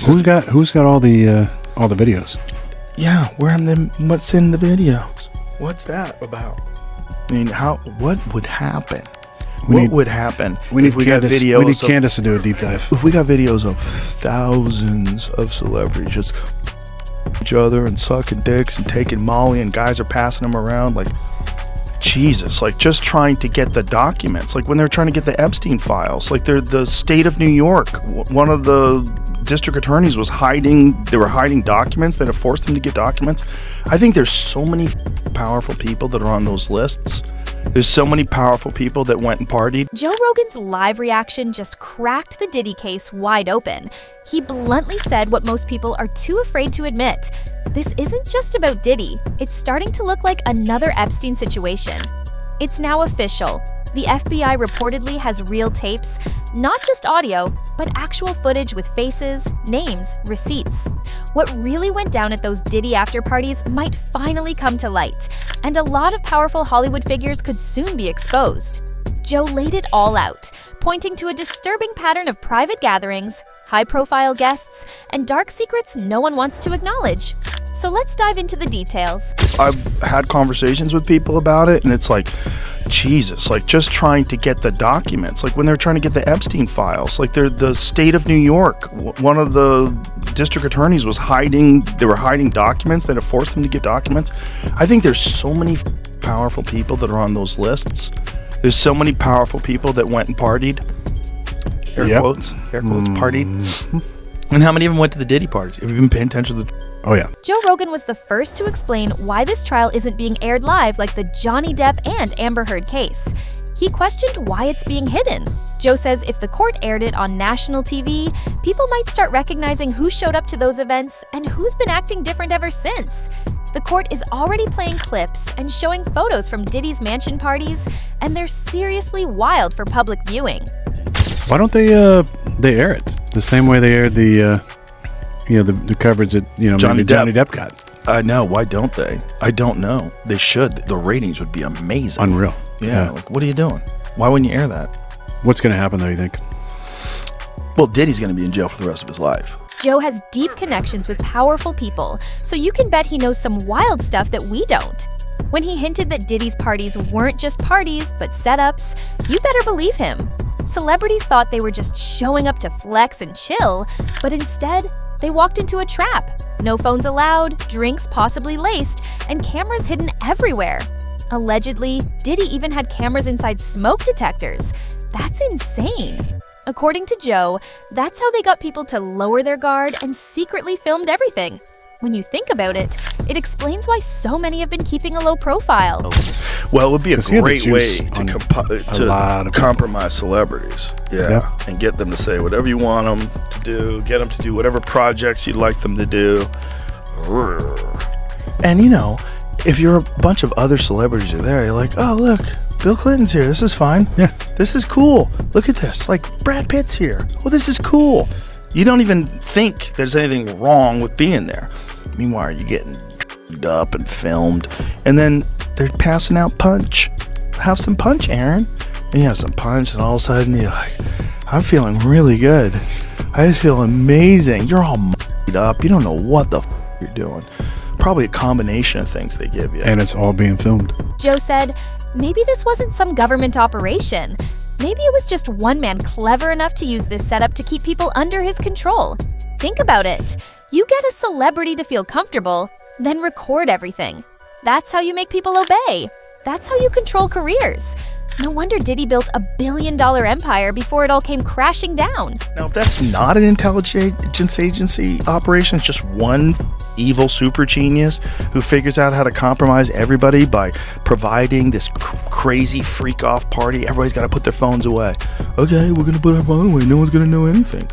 Who's got all the videos? Yeah, what's in the videos? What's that about? I mean, what would happen? What would happen if we got videos? We need of, Candace to do a deep dive. If we got videos of thousands of celebrities just each other and sucking dicks and taking Molly, and guys are passing them around like Jesus, like just trying to get the documents, like when they're trying to get the Epstein files, like they're the state of New York. One of the district attorneys was hiding documents that have forced them to get documents. I think there's so many powerful people that are on those lists. There's so many powerful people that went and partied. Joe Rogan's live reaction just cracked the Diddy case wide open. He bluntly said what most people are too afraid to admit. This isn't just about Diddy. It's starting to look like another Epstein situation. It's now official. The FBI reportedly has real tapes, not just audio, but actual footage with faces, names, receipts. What really went down at those Diddy after parties might finally come to light, and a lot of powerful Hollywood figures could soon be exposed. Joe laid it all out, pointing to a disturbing pattern of private gatherings, high-profile guests, and dark secrets no one wants to acknowledge. So let's dive into the details. I've had conversations with people about it, and it's like, Jesus, like just trying to get the documents, like when they're trying to get the Epstein files, like they're the state of New York. One of the district attorneys was hiding documents that have forced them to get documents. I think there's so many powerful people that are on those lists. There's so many powerful people that went and partied. Air quotes, partied. And how many of them went to the Diddy parties? Have you been paying attention to the... Oh, yeah. Joe Rogan was the first to explain why this trial isn't being aired live like the Johnny Depp and Amber Heard case. He questioned why it's being hidden. Joe says if the court aired it on national TV, people might start recognizing who showed up to those events and who's been acting different ever since. The court is already playing clips and showing photos from Diddy's mansion parties, and they're seriously wild for public viewing. Why don't they air it the same way they aired the coverage that Johnny Depp got? I know. Why don't they? I don't know. They should. The ratings would be amazing. Unreal. Yeah. Like, what are you doing? Why wouldn't you air that? What's going to happen though, you think? Well, Diddy's going to be in jail for the rest of his life. Joe has deep connections with powerful people, so you can bet he knows some wild stuff that we don't. When he hinted that Diddy's parties weren't just parties, but setups, you better believe him. Celebrities thought they were just showing up to flex and chill, but instead, they walked into a trap. No phones allowed, drinks possibly laced, and cameras hidden everywhere. Allegedly, Diddy even had cameras inside smoke detectors. That's insane. According to Joe, that's how they got people to lower their guard and secretly filmed everything. When you think about it, it explains why so many have been keeping a low profile. Well, it would be a great way to compromise celebrities. Yeah. And get them to say whatever you want them to do, get them to do whatever projects you'd like them to do. And, if you're a bunch of other celebrities are there, you're like, oh, look, Bill Clinton's here. This is fine. Yeah. This is cool. Look at this. Like, Brad Pitt's here. Well, this is cool. You don't even think there's anything wrong with being there. Meanwhile, you're getting up and filmed, and then they're passing out punch. Have some punch, Aaron. And you have some punch, and all of a sudden you're like, I'm feeling really good. I just feel amazing. You're all up. You don't know what the you're doing. Probably a combination of things they give you. And it's all being filmed. Joe said, maybe this wasn't some government operation. Maybe it was just one man clever enough to use this setup to keep people under his control. Think about it. You get a celebrity to feel comfortable, then record everything. That's how you make people obey. That's how you control careers. No wonder Diddy built a billion-dollar empire before it all came crashing down. Now, if that's not an intelligence agency operation, it's just one evil super genius who figures out how to compromise everybody by providing this crazy freak-off party. Everybody's got to put their phones away. Okay, we're going to put our phone away. No one's going to know anything.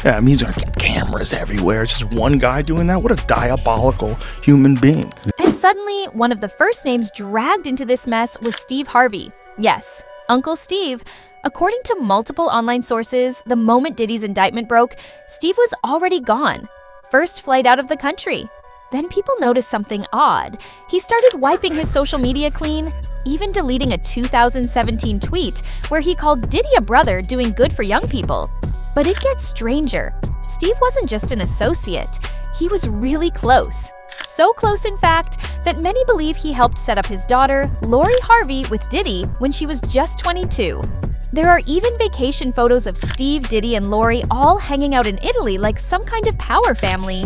Yeah, it means there are cameras everywhere. It's just one guy doing that. What a diabolical human being. And suddenly, one of the first names dragged into this mess was Steve Harvey. Yes, Uncle Steve. According to multiple online sources, the moment Diddy's indictment broke, Steve was already gone. First flight out of the country. Then people noticed something odd. He started wiping his social media clean, even deleting a 2017 tweet where he called Diddy a brother doing good for young people. But it gets stranger. Steve wasn't just an associate, he was really close. So close, in fact, that many believe he helped set up his daughter, Lori Harvey, with Diddy when she was just 22. There are even vacation photos of Steve, Diddy, and Lori all hanging out in Italy like some kind of power family.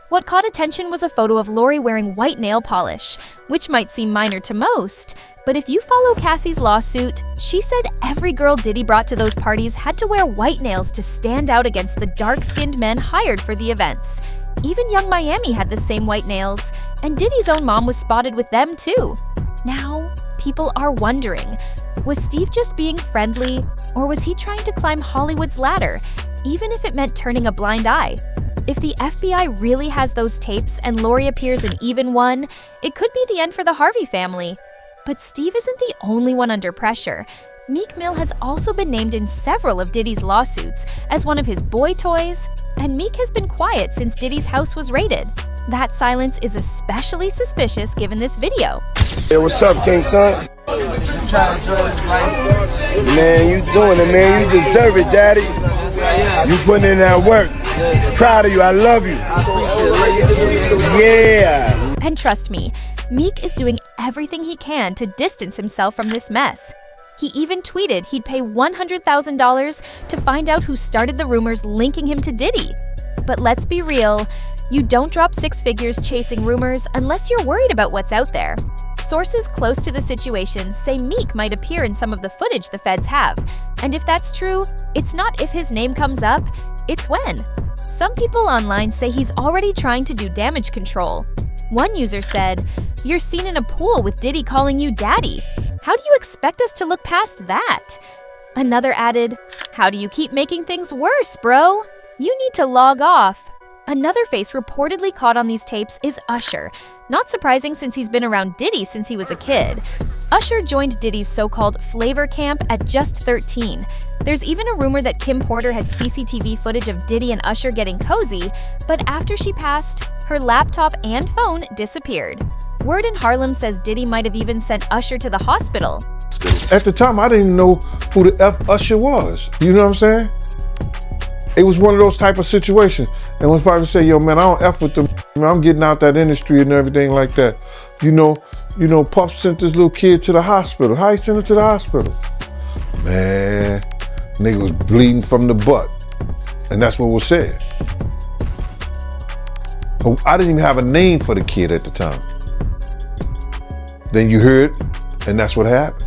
What caught attention was a photo of Lori wearing white nail polish, which might seem minor to most, but if you follow Cassie's lawsuit, she said every girl Diddy brought to those parties had to wear white nails to stand out against the dark-skinned men hired for the events. Even Young Miami had the same white nails, and Diddy's own mom was spotted with them too. Now, people are wondering, was Steve just being friendly, or was he trying to climb Hollywood's ladder, even if it meant turning a blind eye? If the FBI really has those tapes and Lori appears in even one, it could be the end for the Harvey family. But Steve isn't the only one under pressure. Meek Mill has also been named in several of Diddy's lawsuits as one of his boy toys, and Meek has been quiet since Diddy's house was raided. That silence is especially suspicious given this video. Hey, what's up, King Son? Man, you doing it, man. You deserve it, Daddy. You putting in that work. Proud of you. I love you. Yeah. And trust me, Meek is doing everything he can to distance himself from this mess. He even tweeted he'd pay $100,000 to find out who started the rumors linking him to Diddy. But let's be real, you don't drop six figures chasing rumors unless you're worried about what's out there. Sources close to the situation say Meek might appear in some of the footage the feds have. And if that's true, it's not if his name comes up, it's when. Some people online say he's already trying to do damage control. One user said, "You're seen in a pool with Diddy calling you daddy. How do you expect us to look past that?" Another added, "How do you keep making things worse, bro? You need to log off." Another face reportedly caught on these tapes is Usher. Not surprising since he's been around Diddy since he was a kid. Usher joined Diddy's so-called flavor camp at just 13. There's even a rumor that Kim Porter had CCTV footage of Diddy and Usher getting cozy, but after she passed, her laptop and phone disappeared. Word in Harlem says Diddy might have even sent Usher to the hospital. At the time, I didn't know who the F Usher was. You know what I'm saying? It was one of those type of situations. And when somebody say, "Yo, man, I don't F with them. I'm getting out that industry and everything like that." You know, Puff sent this little kid to the hospital. How he sent him to the hospital? Man, nigga was bleeding from the butt. And that's what was said. I didn't even have a name for the kid at the time. Then you heard, and that's what happened.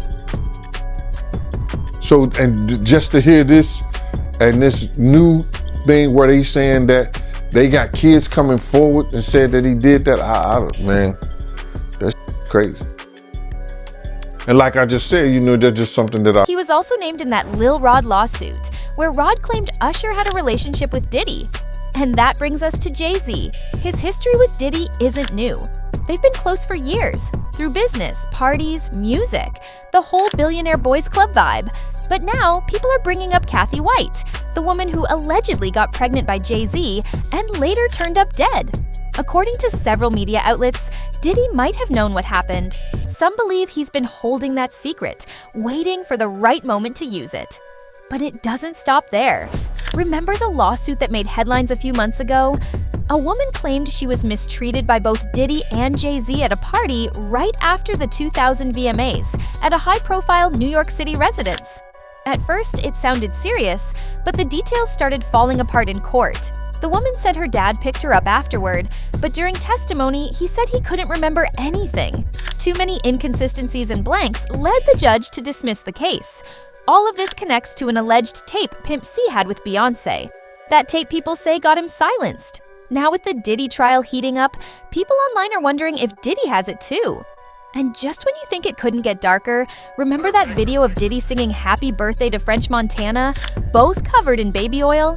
So, and just to hear this, and this new thing where they saying that they got kids coming forward and said that he did that, man, that's crazy. And like I just said, that's just something that He was also named in that Lil Rod lawsuit, where Rod claimed Usher had a relationship with Diddy. And that brings us to Jay-Z. His history with Diddy isn't new. They've been close for years, through business, parties, music, the whole Billionaire Boys Club vibe. But now, people are bringing up Kathy White, the woman who allegedly got pregnant by Jay-Z and later turned up dead. According to several media outlets, Diddy might have known what happened. Some believe he's been holding that secret, waiting for the right moment to use it. But it doesn't stop there. Remember the lawsuit that made headlines a few months ago? A woman claimed she was mistreated by both Diddy and Jay-Z at a party right after the 2000 VMAs at a high-profile New York City residence. At first, it sounded serious, but the details started falling apart in court. The woman said her dad picked her up afterward, but during testimony, he said he couldn't remember anything. Too many inconsistencies and blanks led the judge to dismiss the case. All of this connects to an alleged tape Pimp C had with Beyoncé. That tape people say got him silenced. Now with the Diddy trial heating up, people online are wondering if Diddy has it too. And just when you think it couldn't get darker, remember that video of Diddy singing Happy Birthday to French Montana, both covered in baby oil?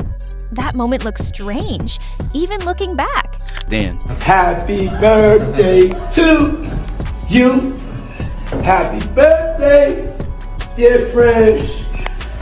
That moment looks strange, even looking back. Damn. Happy birthday to you. Happy birthday, dear friend.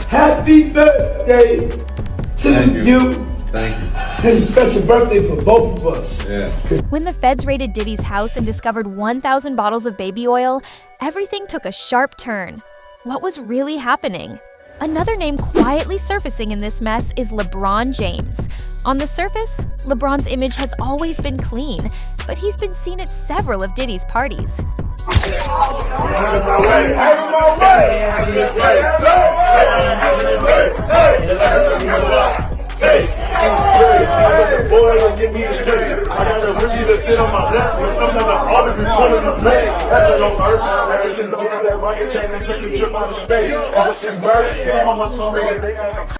Happy birthday to you. Thank you. It's a special birthday for both of us. Yeah. When the feds raided Diddy's house and discovered 1,000 bottles of baby oil, everything took a sharp turn. What was really happening? Another name quietly surfacing in this mess is LeBron James. On the surface, LeBron's image has always been clean, but he's been seen at several of Diddy's parties.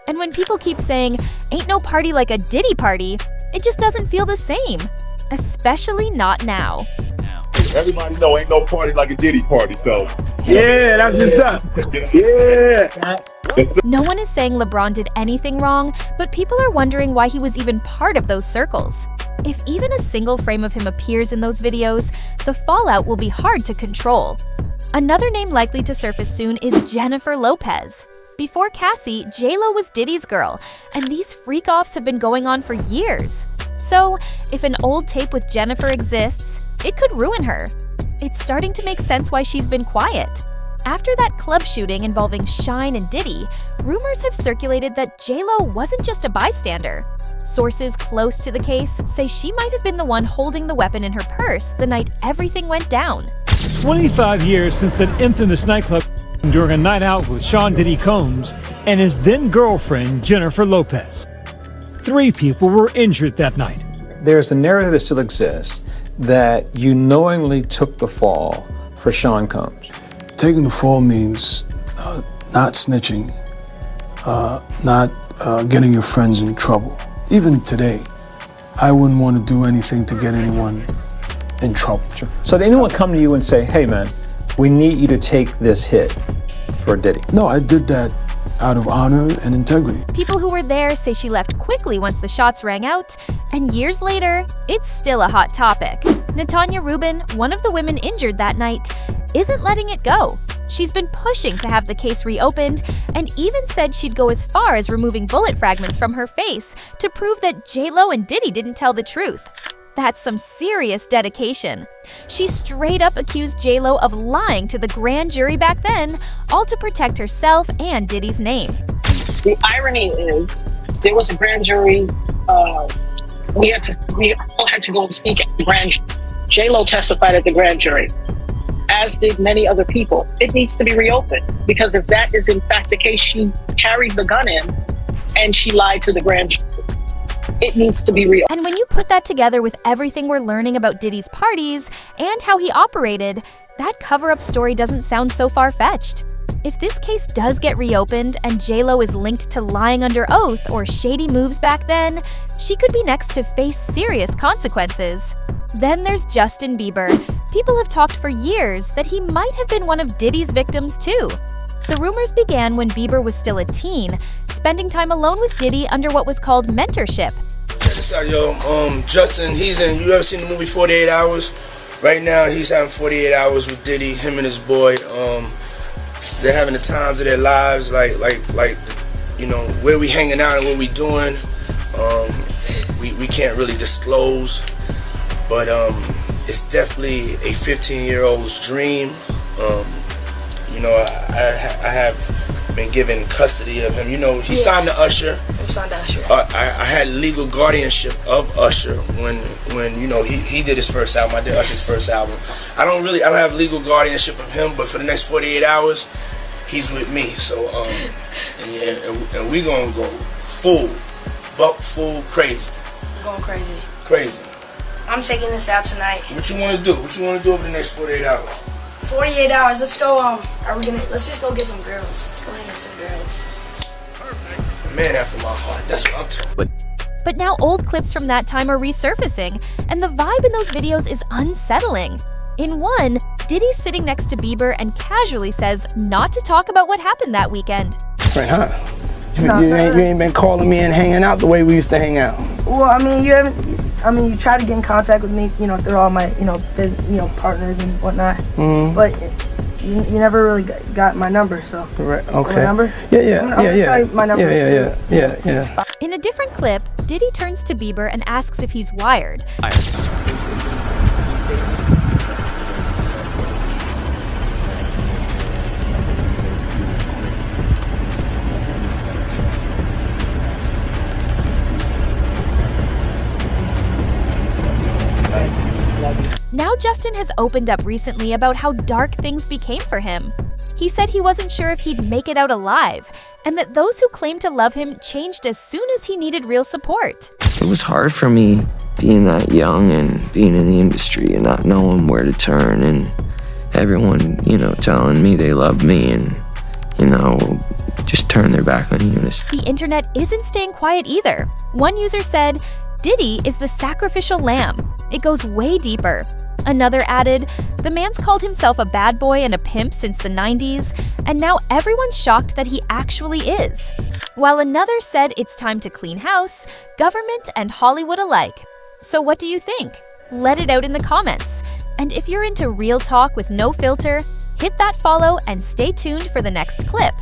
And when people keep saying, ain't no party like a Diddy party, it just doesn't feel the same. Especially not now. Everybody know ain't no party like a Diddy party, so. Yeah, that's what's up. Yeah. No one is saying LeBron did anything wrong, but people are wondering why he was even part of those circles. If even a single frame of him appears in those videos, the fallout will be hard to control. Another name likely to surface soon is Jennifer Lopez. Before Cassie, J-Lo was Diddy's girl, and these freak-offs have been going on for years. So, if an old tape with Jennifer exists, it could ruin her. It's starting to make sense why she's been quiet. After that club shooting involving Shine and Diddy, rumors have circulated that J-Lo wasn't just a bystander. Sources close to the case say she might have been the one holding the weapon in her purse the night everything went down. 25 years since that infamous nightclub during a night out with Sean Diddy Combs and his then-girlfriend Jennifer Lopez. 3 people were injured that night. There's a narrative that still exists that you knowingly took the fall for Sean Combs. Taking the fall means not snitching, not getting your friends in trouble. Even today, I wouldn't want to do anything to get anyone in trouble. Sure. So did anyone come to you and say, hey man, we need you to take this hit for Diddy? No, I did that out of honor and integrity. People who were there say she left quickly once the shots rang out, and years later, it's still a hot topic. Natanya Rubin, one of the women injured that night, isn't letting it go. She's been pushing to have the case reopened, and even said she'd go as far as removing bullet fragments from her face to prove that J-Lo and Diddy didn't tell the truth. That's some serious dedication. She straight up accused J-Lo of lying to the grand jury back then, all to protect herself and Diddy's name. The irony is, there was a grand jury. We all had to go and speak at the grand jury. J-Lo testified at the grand jury, as did many other people. It needs to be reopened, because if that is in fact the case, she carried the gun in and she lied to the grand jury. It needs to be real. And when you put that together with everything we're learning about Diddy's parties and how he operated, that cover-up story doesn't sound so far-fetched. If this case does get reopened and J-Lo is linked to lying under oath or shady moves back then, she could be next to face serious consequences. Then there's Justin Bieber. People have talked for years that he might have been one of Diddy's victims too. The rumors began when Bieber was still a teen, spending time alone with Diddy under what was called mentorship. Check this out, yo. Justin, you ever seen the movie 48 Hours? Right now, he's having 48 hours with Diddy, him and his boy. They're having the times of their lives, like, you know, where we hanging out and what we doing. We can't really disclose, but it's definitely a 15-year-old's dream. You know, I have been given custody of him. You know, he signed to Usher. I'm signed to Usher. I had legal guardianship of Usher when you know he did his first album. I did Usher's first album. I don't have legal guardianship of him, but for the next 48 hours, he's with me. So and we gonna go full crazy. We're going crazy. Crazy. I'm taking this out tonight. What you want to do? What you want to do over the next 48 hours? 48 hours. Let's go. Let's just go get some girls. Let's go hang with some girls. Perfect. Man after my heart. That's what I'm talking about. But now old clips from that time are resurfacing, and the vibe in those videos is unsettling. In one, Diddy's sitting next to Bieber and casually says not to talk about what happened that weekend. Right, huh? You ain't been calling me and hanging out the way we used to hang out. Well, I mean, you tried to get in contact with me, you know, through all my, partners and whatnot. Mm-hmm. But you never really got my number, so. Right. Okay. My number? Yeah. I'm gonna tell you my number. Yeah. In a different clip, Diddy turns to Bieber and asks if he's wired. Now Justin has opened up recently about how dark things became for him. He said he wasn't sure if he'd make it out alive, and that those who claimed to love him changed as soon as he needed real support. It was hard for me being that young and being in the industry and not knowing where to turn, and everyone, telling me they love me and, just turn their back on Eunice. The internet isn't staying quiet either. One user said, "Diddy is the sacrificial lamb. It goes way deeper." Another added, "The man's called himself a bad boy and a pimp since the 90s, and now everyone's shocked that he actually is." While another said it's time to clean house, government and Hollywood alike. So what do you think? Let it out in the comments. And if you're into real talk with no filter, hit that follow and stay tuned for the next clip.